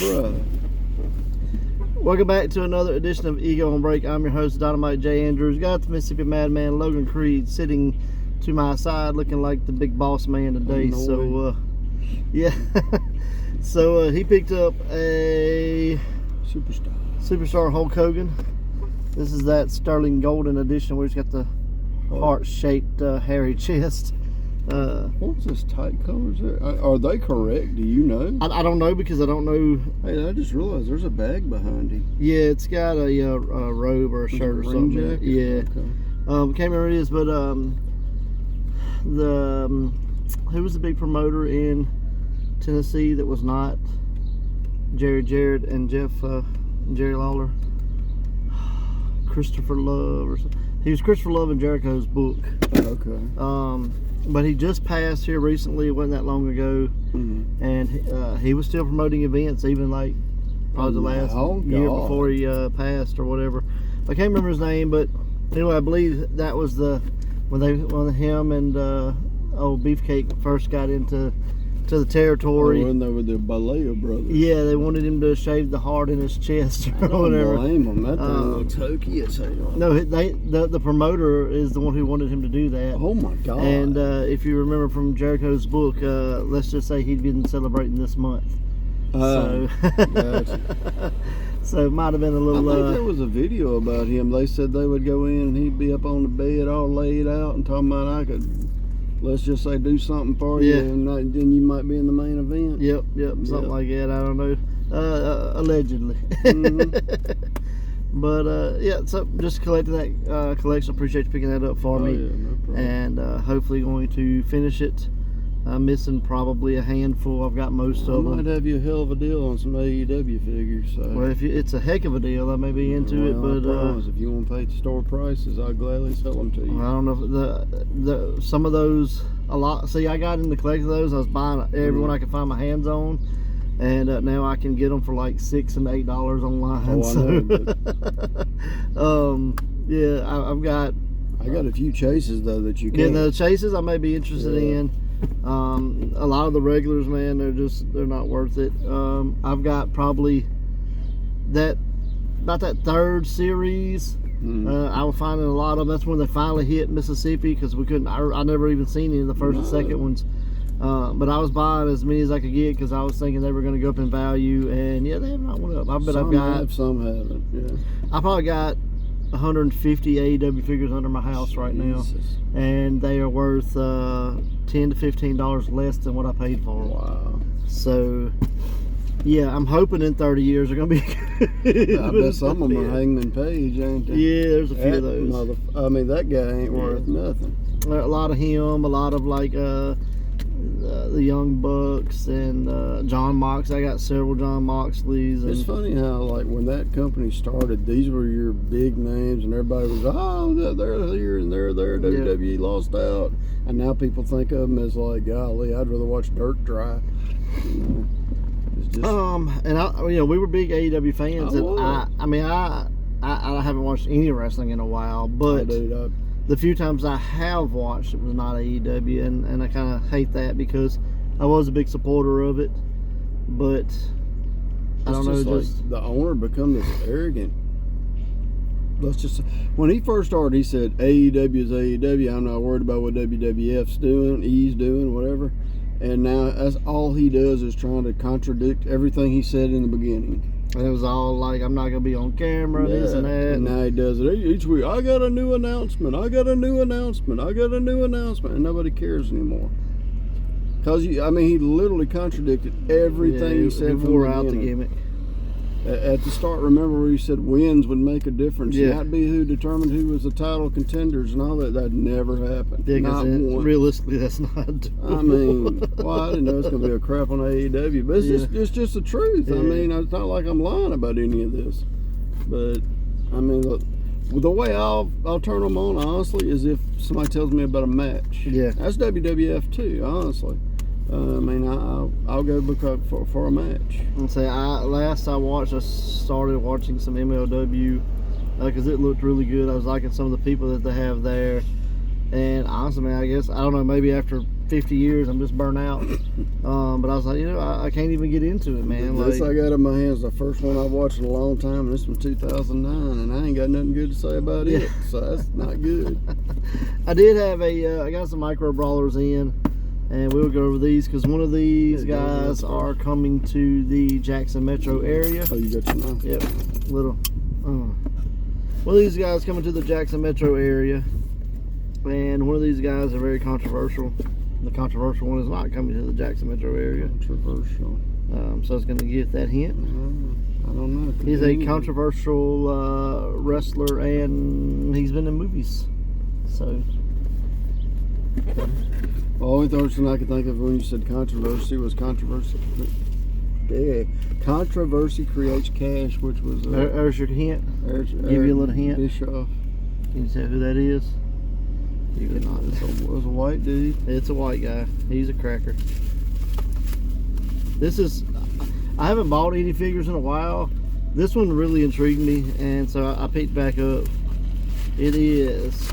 bruh. Welcome back to another edition of Ego on Break. I'm your host, Dynamite J. Andrews. Got the Mississippi Madman, Logan Creed, sitting to my side, looking like the big boss man today. So, yeah. So, he picked up a Superstar Hulk Hogan. This is that Sterling Golden edition where he's got the heart-shaped hairy chest. What's this tight colors there? Are they correct? Do you know? I don't know because I don't know. Hey, I just realized there's a bag behind him. Yeah, it's got a robe or a shirt or something. Jacket? Yeah. Okay. Can't remember what it is, but who was the big promoter in Tennessee that was not Jerry Jarrett and Jerry Lawler? Christopher Love or something. He was Christopher Love in Jericho's book. Okay. But he just passed here recently. It wasn't that long ago, and he was still promoting events, even like probably the last year before he passed or whatever. I can't remember his name, but anyway, I believe that was when him and old Beefcake first got into the territory. Oh, and they were the Balea brothers. Yeah, they wanted him to shave the heart in his chest or whatever. I don't blame them. That thing looks hokey as hell. No, the promoter is the one who wanted him to do that. Oh my God! And if you remember from Jericho's book, let's just say he'd been celebrating this month. So, gotcha. So it might have been a little. I think there was a video about him. They said they would go in and he'd be up on the bed all laid out and talking about I could. Let's just say do something for you, and then you might be in the main event. Yep, something like that. I don't know. Allegedly. But yeah, so just collecting that collection. Appreciate you picking that up for me. Yeah, no problem. And hopefully going to finish it. I'm missing probably a handful. I've got most of them. I might have you a hell of a deal on some AEW figures. So. Well, if it's a heck of a deal, I may be into it. But I promise, if you want to pay the store prices, I'll gladly sell them to you. I don't know if some of those a lot. See, I got into collecting those. I was buying everyone I could find my hands on, and now I can get them for like $6 and $8 online. Yeah, I've got. I got a few chases though that you can. Yeah, the chases I may be interested in. A lot of the regulars, man, they're not worth it. I've got probably about that third series. I was finding a lot of them. That's when they finally hit Mississippi because we couldn't. I never even seen any of the first and second ones. But I was buying as many as I could get because I was thinking they were going to go up in value, and yeah, they have not went up. I bet some have, some haven't. Yeah, I probably got 150 AEW figures under my house right now, and they are worth $10 to $15 less than what I paid for them. Wow. So yeah, I'm hoping in 30 years they're gonna be good. I bet some of them are Hangman Page, ain't they? Yeah, there's a few of those. I mean, that guy ain't worth nothing. A lot of him, a lot of like the Young Bucks and John Mox. I got several John Moxleys. It's funny how, like, when that company started, these were your big names, and everybody was, oh, they're here and they're there. WWE lost out, and now people think of them as like, golly, I'd rather watch dirt dry. You know, it's just, and we were big AEW fans, I haven't watched any wrestling in a while, but. The few times I have watched, it was not AEW, and I kind of hate that because I was a big supporter of it, but I don't know. Like the owner become this arrogant. Let's just when he first started, he said AEW is AEW. I'm not worried about what WWF's doing, E's doing, whatever. And now that's all he does is trying to contradict everything he said in the beginning. And it was all like, I'm not going to be on camera, this and that. And now he does it each week. I got a new announcement. I got a new announcement. I got a new announcement. And nobody cares anymore. Because, he literally contradicted everything he said before out the gimmick. At the start, remember where he said wins would make a difference. Yeah. That'd be who determined who was the title contenders and all that. That never happened. Yeah, because realistically, that's not. I didn't know it's going to be a crap on AEW, but it's just the truth. Yeah. It's not like I'm lying about any of this. But, the way I'll turn them on, honestly, is if somebody tells me about a match. Yeah. That's WWF too, honestly. I'll go for a match. And say, I started watching some MLW because it looked really good. I was liking some of the people that they have there, and honestly, man, I guess I don't know. Maybe after 50 years. I'm just burnt out. But I was like, I can't even get into it, man. This Like, I got in my hands, the first one I watched in a long time, and this from 2009, and I ain't got nothing good to say about it, so that's not good. I did have I got some micro brawlers in, and we'll go over these because one of these guys are coming to the Jackson metro area. Oh, you got your knife? Yep, little. One of these guys coming to the Jackson metro area, and one of these guys are very controversial. The controversial one is not coming to the Jackson metro area. Controversial. So I was going to give that hint. I don't know. He's a controversial wrestler, and he's been in movies. So. The only person I could think of when you said controversy was controversy. Yeah. Controversy creates cash, which was. There's your hint. Give you a little hint. Bischoff. Can you tell who that is? You cannot. It was a white dude. It's a white guy. He's a cracker. This is. I haven't bought any figures in a while. This one really intrigued me, and so I picked back up. It is.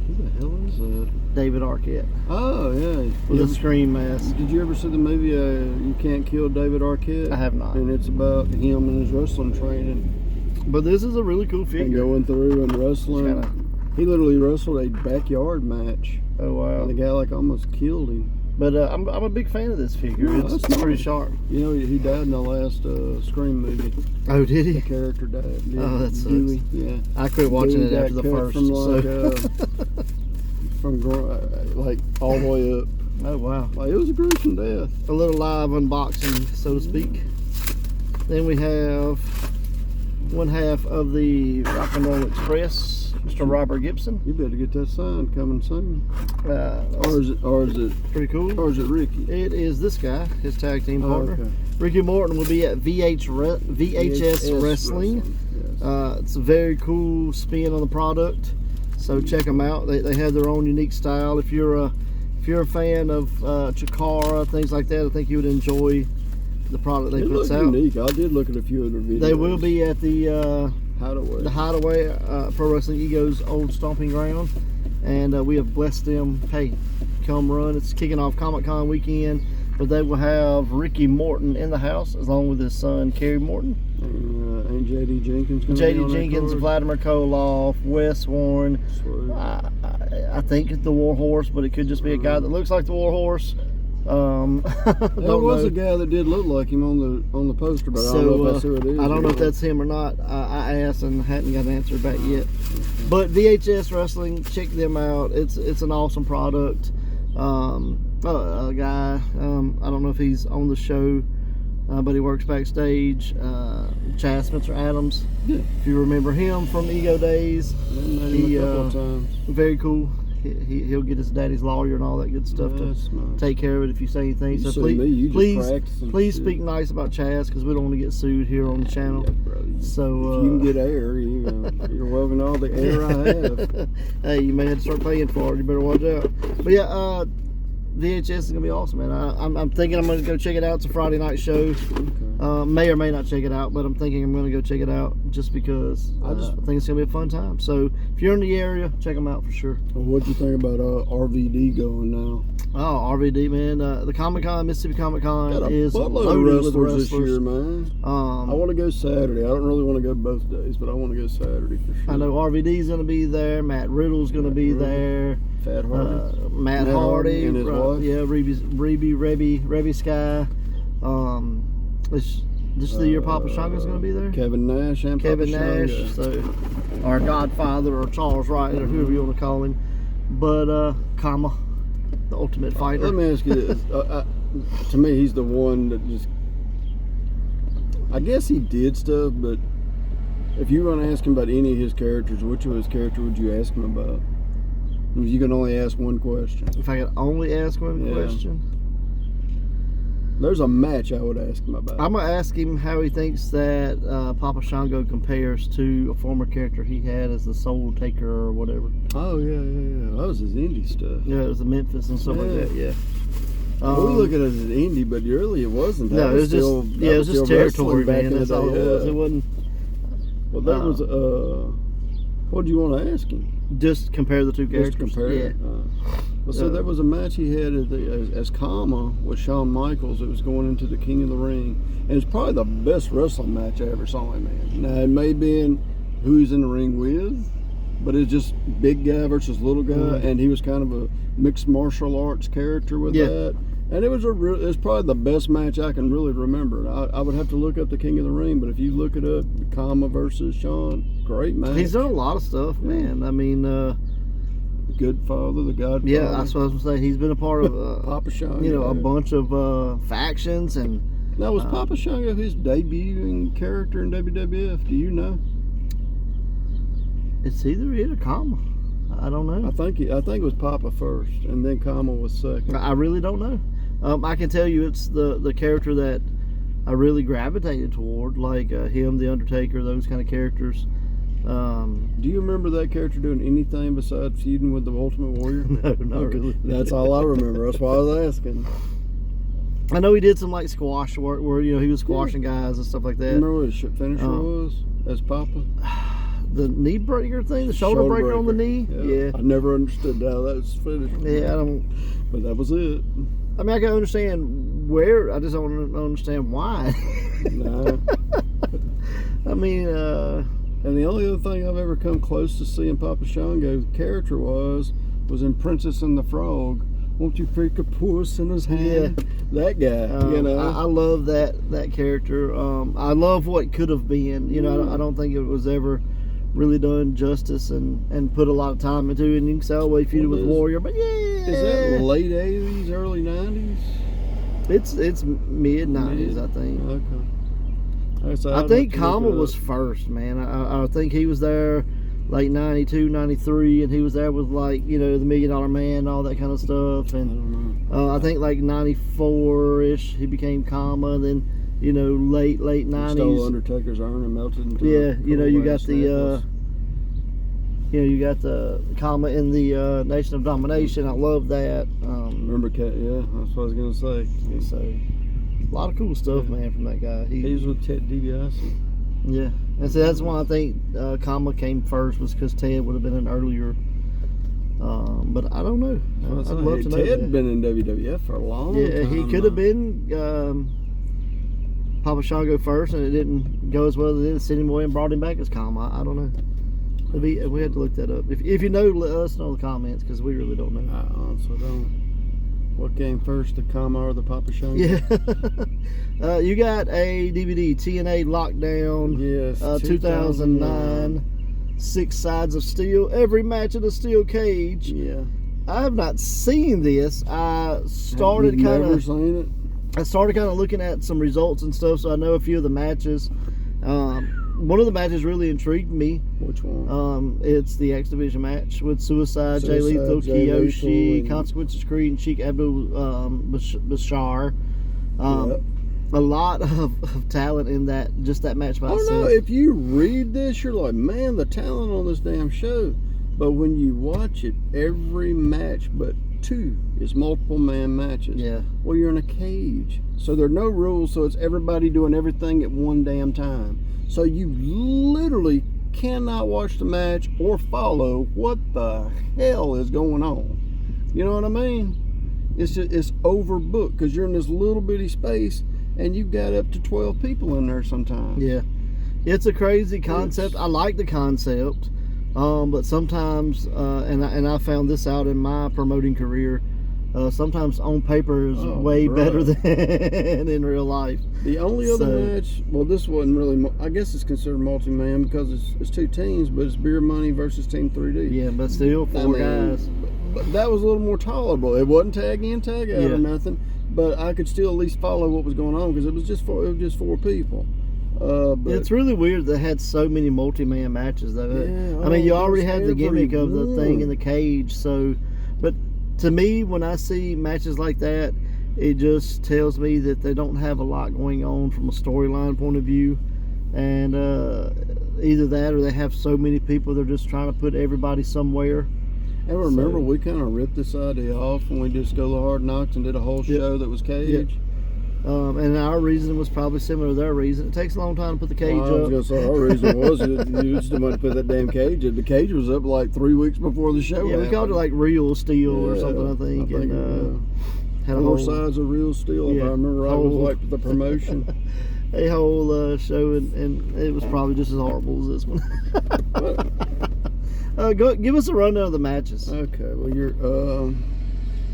Who the hell is that? David Arquette. Oh yeah. With a Scream mask. Did you ever see the movie You Can't Kill David Arquette? I have not. And it's about him and his wrestling training. But this is a really cool figure. And going through and wrestling. He literally wrestled a backyard match. Oh wow. And the guy like almost killed him. But I'm a big fan of this figure. Oh, it's pretty sharp. You know, he died in the last Scream movie. Oh, did he? The character died. Yeah. Oh, that sucks. Dewey, yeah. I quit watching Dewey it after the got cut first. From like, like all the way up. Oh wow. Like, it was a gruesome death. A little live unboxing, so to speak. Then we have one half of the Rock and Roll Express, Mr. Robert Gibson. You better get that signed coming soon. Or is it pretty cool? Or is it Ricky? It is this guy, his tag team partner. Okay. Ricky Morton will be at VHS Wrestling. Yes. It's a very cool spin on the product, so check them out. They have their own unique style. If you're a fan of Chikara, things like that, I think you would enjoy the product they put out. Unique. I did look at a few of their videos. They will be at the Hideaway, Pro Wrestling Ego's old stomping ground, and we have blessed them. Hey, come run! It's kicking off Comic-Con weekend, but they will have Ricky Morton in the house along with his son Kerry Morton. And JD Jenkins. JD Jenkins, Vladimir Koloff, Wes Warren. I think the War Horse, but it could just be a guy that looks like the War Horse. There was a guy that did look like him on the poster, but I don't know if that's who it is. I don't know if that's him or not. I asked and hadn't got an answer back yet. But VHS Wrestling, check them out. It's an awesome product. A guy, I don't know if he's on the show, but he works backstage. Chad Spencer Adams. Yeah. If you remember him from Ego days, he a couple of times. Very cool. He'll get his daddy's lawyer and all that good stuff to take care of it if you say anything. You so please speak nice about Chaz, because we don't want to get sued here on the channel. Yeah, bro. So if you can get air, you're welcome to all the air I have. Hey, you may have to start paying for it. You better watch out. But yeah, VHS is gonna be awesome, man. I'm thinking I'm gonna go check it out. It's a Friday night show. Okay. May or may not check it out, but I'm thinking I'm gonna go check it out just because I think it's gonna be a fun time. So if you're in the area, check them out for sure. Well, what'd you think about RVD going now? Oh, RVD, man. The Comic-Con, Mississippi Comic-Con is loaded with wrestlers this year, man. I want to go Saturday. I don't really want to go both days, but I want to go Saturday for sure. I know RVD's going to be there. Matt Riddle's going to be there. Fat Hardy. Matt Hardy. And his wife. Yeah, Rebby Sky. It's just the year Papa Shanga's going to be there. Kevin Nash and Kevin Papa Nash. Shanga. So, our Godfather, or Charles Wright, or whoever you want to call him. But, Kama, the Ultimate Fighter. Let me ask you this. To me, he's the one that just... I guess he did stuff, but if you were going to ask him about any of his characters, which of his character would you ask him about? If you can only ask one question. If I could only ask one question? There's a match I would ask him about. I'm going to ask him how he thinks that Papa Shango compares to a former character he had as the Soul Taker or whatever. Oh, yeah. That was his indie stuff. Yeah, it was the Memphis and stuff like that, yeah. We look at it as an indie, but really it wasn't. No, it was just territory, man. That's all it was. It wasn't... Well, that was... what do you want to ask him? Just compare the two characters. Just compare it. Well, so there was a match he had as Kama with Shawn Michaels. It was going into the King of the Ring. And it's probably the best wrestling match I ever saw him in. Now, it may be in who he's in the ring with, but it's just big guy versus little guy. And he was kind of a mixed martial arts character with that. And it was probably the best match I can really remember. I would have to look up the King of the Ring, but if you look it up, Kama versus Shawn, great match. He's done a lot of stuff, man. I mean, Good Father, the Godfather. Yeah, that's what I was gonna say. He's been a part of Papa Shango. a bunch of factions. And now, was Papa Shango his debuting character in WWF? Do you know? It's either it or Kama. I don't know. I think it was Papa first, and then Kama was second. I really don't know. I can tell you it's the character that I really gravitated toward, like him, The Undertaker, those kind of characters. Do you remember that character doing anything besides feuding with the Ultimate Warrior? No, not really. That's all I remember. That's why I was asking. I know he did some like squash work where he was squashing guys and stuff like that. Remember what his finisher was as Papa? The knee breaker thing, the shoulder breaker on the knee. Yeah. I never understood how that was finished. Yeah, I don't. But that was it. I mean, I can understand where. I just don't understand why. Nah. I mean, and the only other thing I've ever come close to seeing Papa Shango's character was in Princess and the Frog. Won't you freak a puss in his hand? Yeah. That guy, I love that character. I love what could have been. I don't think it was ever really done justice and put a lot of time into it. And you can say, oh, he feuded with Warrior, but is that late 80s, early 90s? It's mid 90s, I think. Okay. So I think Kama was first, man. I think he was there like 92, 93, and he was there with like, the $1 Million Man, all that kind of stuff. And I think like 94-ish, he became Kama, and then, late 90s. Stole Undertaker's urn and melted into you got the Kama in the Nation of Domination. I love that. Remember Cat? Yeah, that's what I was gonna say. So a lot of cool stuff, man, from that guy. He was with Ted DiBiase. Yeah, and so that's why I think Kama came first, was because Ted would have been an earlier. But I don't know. I'd love to know. Ted had been in WWF for a long time. Yeah, he could have been Papa Shango first, and it didn't go as well as it did. Sent him away and brought him back as Kama. I don't know. We had to look that up. If you know, let us know in the comments, because we really don't know. I honestly don't. What came first, the Kama or the Papa Shango? Yeah. You got a DVD, TNA Lockdown. Yes. 2009. 6 Sides of Steel. Every match in a steel cage. Yeah. I have not seen this. I started kind of looking at some results and stuff, so I know a few of the matches. One of the matches really intrigued me. Which one? It's the X Division match with Suicide, Jay Lethal, Kiyoshi, Consequences Creed, and Sheik Abdul Bashar. A lot of talent in that match by itself. I don't know, if you read this, you're like, man, the talent on this damn show. But when you watch it, every match but 2 is multiple man matches. Yeah. Well, you're in a cage, so there are no rules. So it's everybody doing everything at one damn time. So you literally cannot watch the match or follow what the hell is going on. You know what I mean? It's overbooked because you're in this little bitty space and you've got up to 12 people in there sometimes. Yeah, it's a crazy concept. I like the concept, but sometimes, and I found this out in my promoting career. Sometimes on paper is way better than in real life. The only other match, well, this wasn't really, I guess it's considered multi-man because it's 2 teams, but it's Beer Money versus Team 3D. Yeah, but still 4 guys. But that was a little more tolerable. It wasn't tag in, tag out or nothing, but I could still at least follow what was going on because it was just 4 people. But it's really weird they had so many multi-man matches though. Yeah, I mean, you already had the gimmick of the thing in the cage, so, but to me, when I see matches like that, it just tells me that they don't have a lot going on from a storyline point of view. And either that or they have so many people, they're just trying to put everybody somewhere. And remember, we kind of ripped this idea off when we did Go Hard Knocks and did a whole show that was cage. And our reason was probably similar to their reason. It takes a long time to put the cage Well, I was up. going to say, our reason was you just didn't want to put that damn cage up. The cage was up like 3 weeks before the show. Yeah, we called it like real steel or Yeah, something, I think. Had a four whole, sides of real steel, if Yeah, I remember right. It was like the promotion. a whole show, and it was probably just as horrible as this one. Give us a rundown of the matches. Okay, well,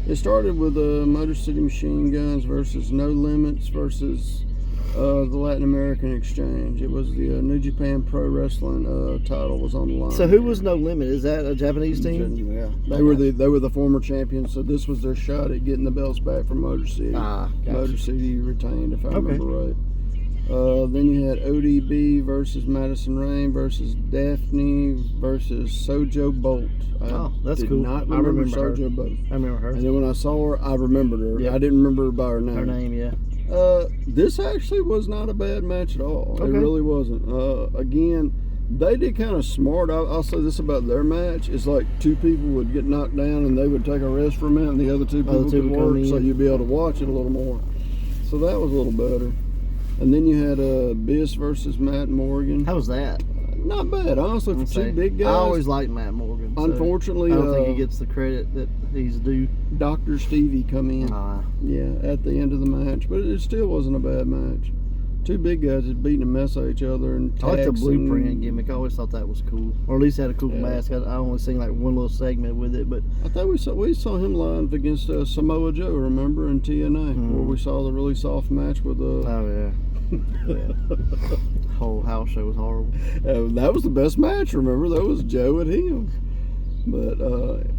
it started with Motor City Machine Guns versus No Limits versus the Latin American Exchange. It was the New Japan Pro Wrestling title was on the line. So who was No Limit? Is that a Japanese team? Yeah, they were the former champions. So this was their shot at getting the belts back from Motor City. Gotcha. Motor City retained, if I remember right. Then you had ODB versus Madison Rain versus Daphne versus Sojo Bolt. That's did cool. Not I remember remember her. Sojo Bolt. I remember her. And then when I saw her, I remembered her. Yep. I didn't remember her by her name. Her name, yeah. This actually was not a bad match at all. Okay. It really wasn't. Again, they did kind of smart. I'll say this about their match. It's like two people would get knocked down and they would take a rest for a minute and the other two people could work, so you'd be able to watch it a little more. So that was a little better. And then you had Biss versus Matt Morgan. How was that? Not bad, honestly, for two big guys. I always liked Matt Morgan. So unfortunately, I don't think he gets the credit that he's due. Dr. Stevie come in. Yeah, at the end of the match, but it still wasn't a bad match. Two big guys just beating the mess out of each other and I like the taxing. blueprint gimmick. I always thought that was cool, or at least had a cool mask. I only seen like one little segment with it, but I think we saw him live against Samoa Joe. Remember in TNA where we saw the really soft match with oh yeah. Whole house show was horrible. That was the best match. Remember, that was Joe and him. But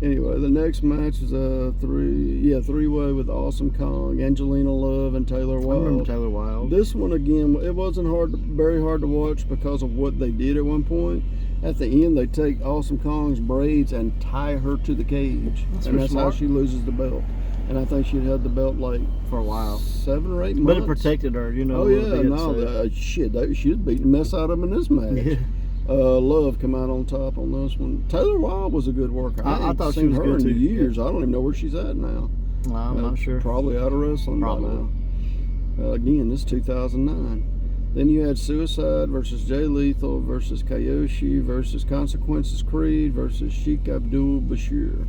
anyway, the next match is a three-way with Awesome Kong, Angelina Love, and Taylor Wilde. I remember Taylor Wilde. This one again, it wasn't very hard to watch because of what they did at one point. At the end, they take Awesome Kong's braids and tie her to the cage, that's how she loses the belt. And I think she'd had the belt like for a while, 7 or 8 months. but it protected her, you know. Oh yeah, she was beating the mess out of him in this match. Yeah. Love come out on top on this one. Taylor Wilde was a good worker. I thought she seen was her good in too. years. I don't even know where she's at now. I'm not sure. Probably out of wrestling by now. Again, this is 2009. Then you had Suicide versus Jay Lethal versus Kayoshi versus Consequences Creed versus Sheik Abdul Bashir.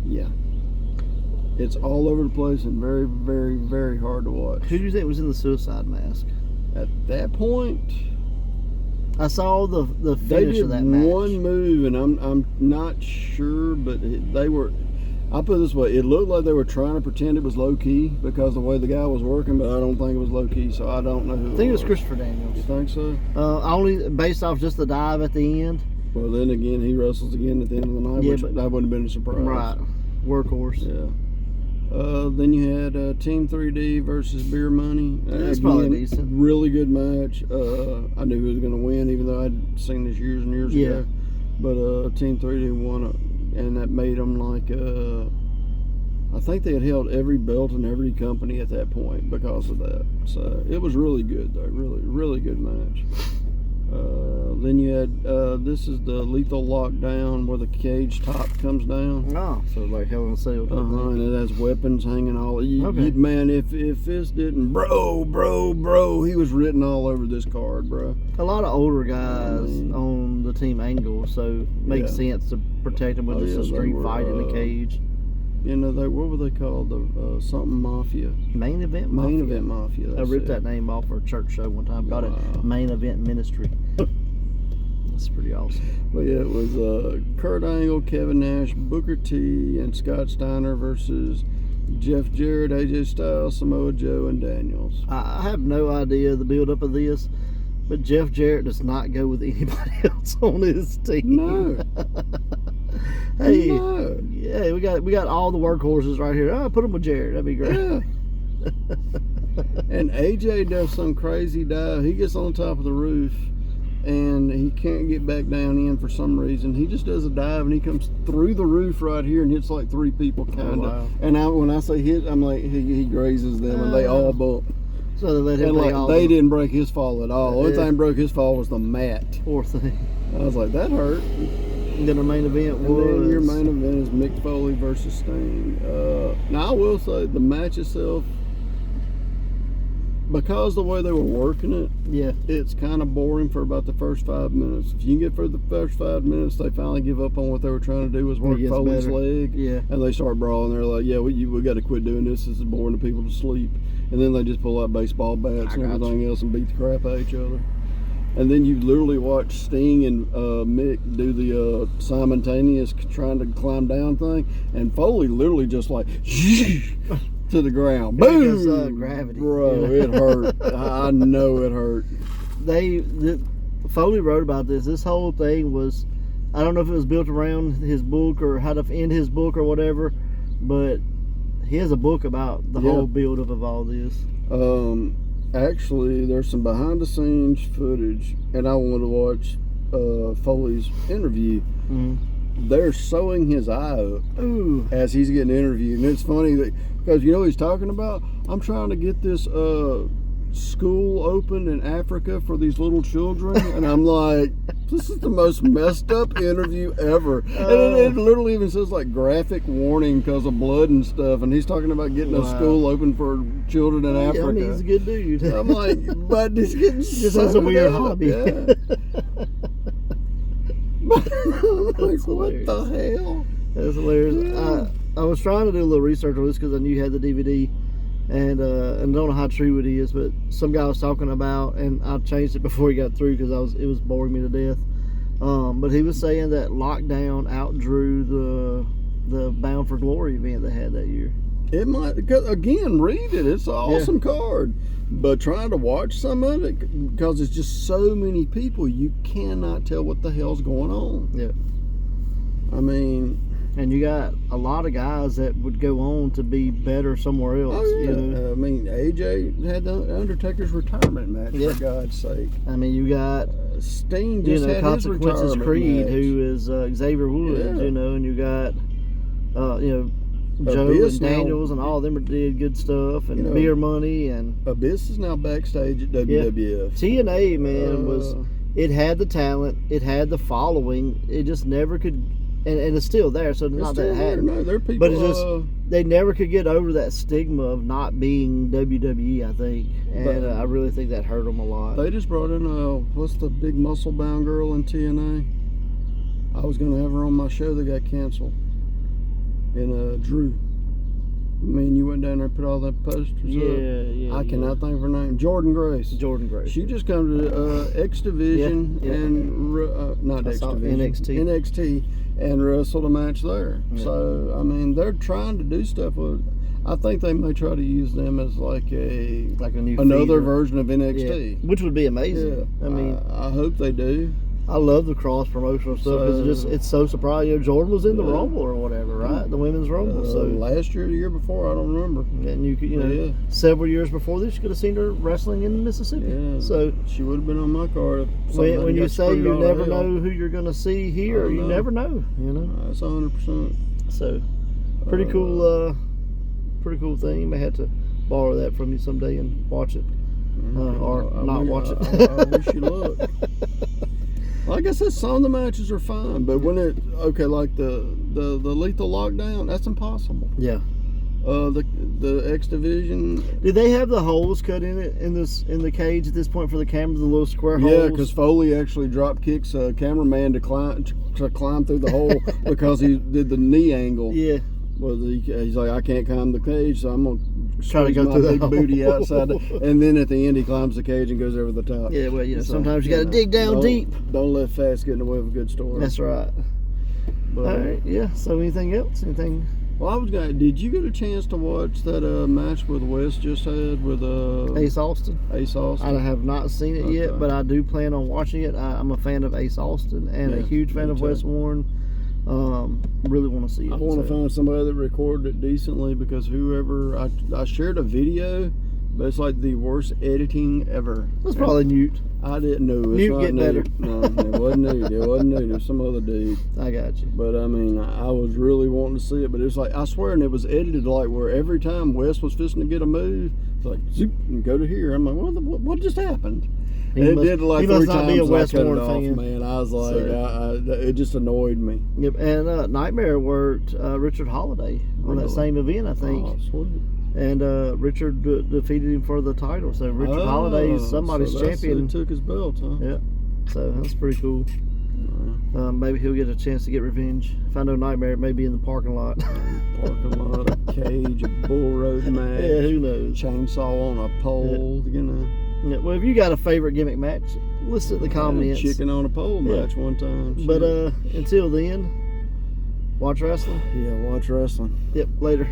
Yeah. It's all over the place and very, very, very hard to watch. Who do you think was in the Suicide Mask? At that point, I saw the they finish did of that match. one move, and I'm not sure, but they were. I'll put it this way: it looked like they were trying to pretend it was low key because of the way the guy was working, but I don't think it was low key, so I don't know who. I think it was Christopher Daniels. You think so? Only based off just the dive at the end. Well, then again, he wrestles again at the end of the night, which that wouldn't have been a surprise. Right, workhorse. Yeah. Then you had Team 3D versus Beer Money. That's probably decent. Really good match. I knew who was going to win, even though I'd seen this years and years ago. But Team 3D won, and that made them like. I think they had held every belt in every company at that point because of that. So it was really good, though. Really, really good match. Then you had this is the Lethal Lockdown where the cage top comes down. Oh, so like Hell in a Cell. And it has weapons hanging all. Okay. Man, if this didn't, bro, he was written all over this card, bro. A lot of older guys on the Team Angle, so makes sense to protect them with just a street fight in the cage. You know, what were they called? The something Mafia. Main Event Mafia. Main Event Mafia. I ripped that name off for a church show one time. Got it. Main Event Ministry. That's pretty awesome. But yeah, it was Kurt Angle, Kevin Nash, Booker T, and Scott Steiner versus Jeff Jarrett, AJ Styles, Samoa Joe, and Daniels. I have no idea the build-up of this, but Jeff Jarrett does not go with anybody else on his team. No. Hey, no. Yeah, we got all the workhorses right here. Put them with Jarrett. That'd be great. Yeah. And AJ does some crazy dive. He gets on top of the roof, and he can't get back down in for some reason. He just does a dive, and he comes through the roof right here and hits like 3 people, kind of. Wow. And when I say hit, I'm like, he grazes them, and they all bump. So they let him they didn't break his fall at all. The only thing broke his fall was the mat. Poor thing. I was like, that hurt. And then our main event was... And then your main event is Mick Foley versus Sting. Now, I will say, the match itself, because the way they were working it, Yeah. it's kind of boring for about the first 5 minutes. If you can get through the first 5 minutes, they finally give up on what they were trying to do, was work It gets Foley's better. leg. Yeah. And they start brawling. They're like, yeah, we got to quit doing this. This is boring the people to sleep. And then they just pull out baseball bats and everything else and beat the crap out of each other. And then you literally watch Sting and Mick do the simultaneous trying to climb down thing, and Foley literally just like to the ground. Boom! Because, gravity. Bro, it hurt. I know it hurt. Foley wrote about this. This whole thing was, I don't know if it was built around his book or how to end his book or whatever, but he has a book about the whole build up of all this. Actually, there's some behind the scenes footage, and I want to watch Foley's interview. Mm-hmm. They're sewing his eye up as he's getting interviewed, and it's funny that, because you know what he's talking about? I'm trying to get this school open in Africa for these little children, and I'm like, this is the most messed up interview ever. And it literally even says like graphic warning because of blood and stuff, and he's talking about getting a school open for children in Africa. I mean, he's a good dude. I'm like, but he's getting just has a weird hobby. Yeah. Like, what hilarious. the hell? That's hilarious. Yeah. I was trying to do a little research on this because I knew you had the DVD, and I don't know how true it is, but some guy was talking about, and I changed it before he got through because it was boring me to death. But he was saying that Lockdown outdrew the Bound for Glory event they had that year. It might, because again, read it. It's an awesome card. But trying to watch some of it, because it's just so many people, you cannot tell what the hell's going on. Yeah. I mean, and you got a lot of guys that would go on to be better somewhere else. Oh yeah. You know? I mean, AJ had the Undertaker's retirement match, for God's sake. I mean, you got Sting just had his Consequences retirement Creed, match. who is Xavier Woods, you know, and you got Joe Abyss and Daniels and all of them did good stuff, and Beer Money and Abyss is now backstage at WWF. TNA, man, was, it had the talent, it had the following, it just never could, and it's still there, so not that it had, no, there are people, but it's just they never could get over that stigma of not being WWE, I think, and I really think that hurt them a lot. They just brought in what's the big muscle bound girl in TNA? I was gonna have her on my show that got canceled. And Drew. I mean, you went down there and put all that posters up. Yeah. I cannot think of her name. Jordan Grace. She just come to X Division and not X Division, NXT, and wrestled a match there. Yeah. So I mean, they're trying to do stuff with. I think they may try to use them as like another version of NXT, which would be amazing. Yeah. I mean, I hope they do. I love the cross promotional stuff because it's so surprising. You know, Jordan was in the Rumble or whatever, right? The women's Rumble. So last year, the year before, I don't remember. And you could, several years before this, you could have seen her wrestling in Mississippi. Yeah. So she would have been on my card. When you say you never know who you're going to see here, you never know. You know, that's 100%. So pretty cool. Pretty cool thing. You may have to borrow that from you someday and watch it, or not watch it. I wish you luck. Like I said, some of the matches are fine, but when like the Lethal Lockdown, that's impossible. Yeah. The X Division. Did they have the holes cut in it in the cage at this point for the camera, the little square holes? Yeah, because Foley actually drop kicks a cameraman to climb through the hole because he did the knee angle. Yeah. Well, he's like, I can't climb the cage, so I'm gonna try to go my through big the booty outside, and then at the end he climbs the cage and goes over the top. Yeah, well, sometimes you got to dig down deep. Don't let fast get in the way of a good story. That's right. But, all right, yeah. So anything else? Anything? Well, did you get a chance to watch that match with Wes just had with Ace Austin? Ace Austin. I have not seen it yet, but I do plan on watching it. I'm a fan of Ace Austin and a huge fan of Wes Warren. Really want to see it. I want to find somebody that recorded it decently because whoever I shared a video, but it's like the worst editing ever. It's probably Newt. I didn't know. Newt getting better. No, it wasn't Newt. It wasn't Newt. It was some other dude. I got you. But I mean, I was really wanting to see it, but it was like, I swear, and it was edited like where every time Wes was fishing to get a move, it's like zoop and go to here. I'm like, what just happened? And it did like 3 times. Be a Wes I cut Warren it off, fan. man. I was like, it just annoyed me. Yep, and Nightmare worked Richard Holiday on that same event, I think. Oh, sweet. And Richard defeated him for the title. So Richard Holiday's somebody's champion. He took his belt, huh? Yeah. So that's pretty cool. Maybe he'll get a chance to get revenge. If I know Nightmare, it may be in the parking lot. Parking lot, a cage, a bull road match. Yeah, who knows? Chainsaw on a pole, you know. Yeah, well, if you got a favorite gimmick match, list it in the comments. Chicken on a pole match one time. But until then, watch wrestling. Yeah, watch wrestling. Yep, later.